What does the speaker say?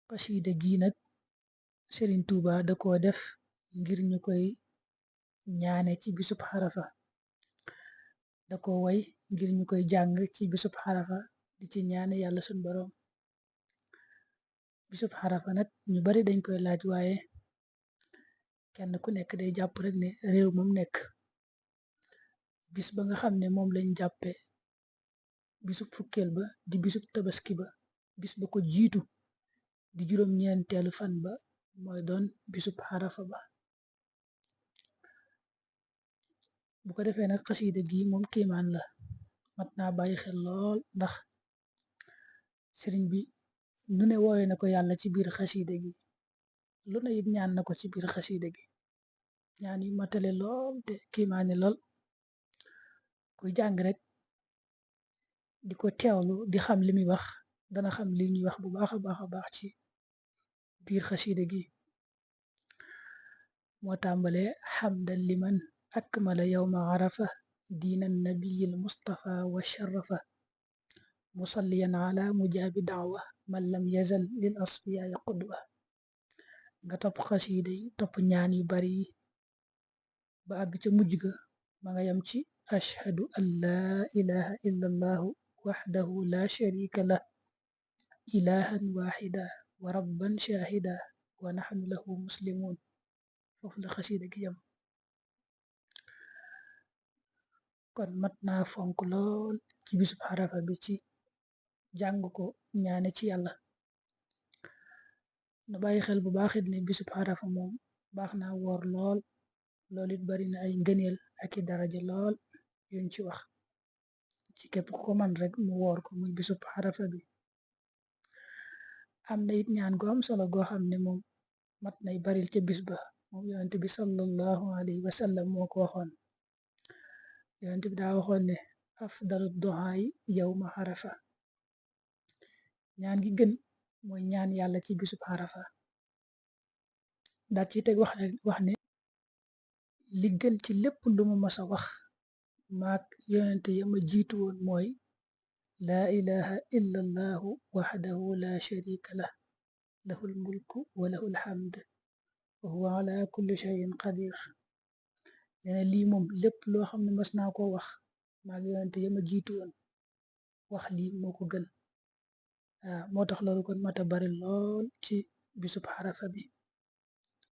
xasida gi nag Serigne Touba da koo def ngir ñu koy ñaane ci bisub xarafa, da ko way ngir ñu koy jàng ci bisub xarafa di ci ñaane yàlla sun boroom. Bisub xarafa nag ñu bari dañ koy laaj, waaye kenn ku nekk day jàpp rek ne réew moom nekk bis ba nga xam ne moom lañ jàppe bisub fukkeel ba di bisub tabaski ba, bis ba ko jiitu di juróom-ñeenteelu fan ba mooy doon bisub xarafa ba. Bu ko defee nag xasida gi moom kiimaan la, mat naa bàyyi xel lool, ndax sëriñ bi nu ne wooye na ko yàlla ci biir xasida gi, lu ne it ñaan na ko ci biir xasida gi, ñaan yu matale lool te kiimaane lool. kuy jàng rek di ko teewlu di xam li muy wax dana xam li ñuy wax bu baax a baax a baax ci biir xasida gi. moo tàmbale xamdan liman akmala yowma arafa diina nabiyil mustafa wa sharafa musalliyan ala mujaabi daawa man lam yazal lil asfiyaai qudwa. nga topp xasida yi topp ñaan yu bari yi ba àgg ca mujj ga ma nga yam ci ashhadu an laa ilaha illa allahu waxdahu la sharika lah ilahan waxida wa rabban shahida wa naxnu lahu muslimun. foofu la xasida gi yam. kon mat naa fonk lool ci bisub xarafa bi ci jàng ko ñaane ci yàlla. na bàyyi xel bu baaxit ne bisub xarafa moom baax naa woor lool, loolu it bari na ay ngëneel ak i daraja lool yuñ ci wax, ci képp ku ko man rek mu woor ko muy bisub xarafa bi. am na it ñaan gu am solo goo xam ne moom mat nay baril ca bis ba, moom yonent bi sallallahu alayhi wa sallam moo ko waxoon. yonent bi daa waxoon ne afdalu duhaay yawma xarafa, ñaan gi gën mooy ñaan yàlla ci bisub xarafa. daat ci teg wax ne li gën ci lépp lu mu mas a wax maak yonent ya ma jiitu woon mooy laa ilaha illa allahu waxdahu la sharika lah lahul mulku wa lahul hamd wa huwa ala kulli shay'in qadir. nee lii moom lépp loo xam ne mas naa koo wax maak yonent ya ma jiitu woon wax lii moo ko gën. moo tax loolu kon mata bari lool ci bisub xarafa bi.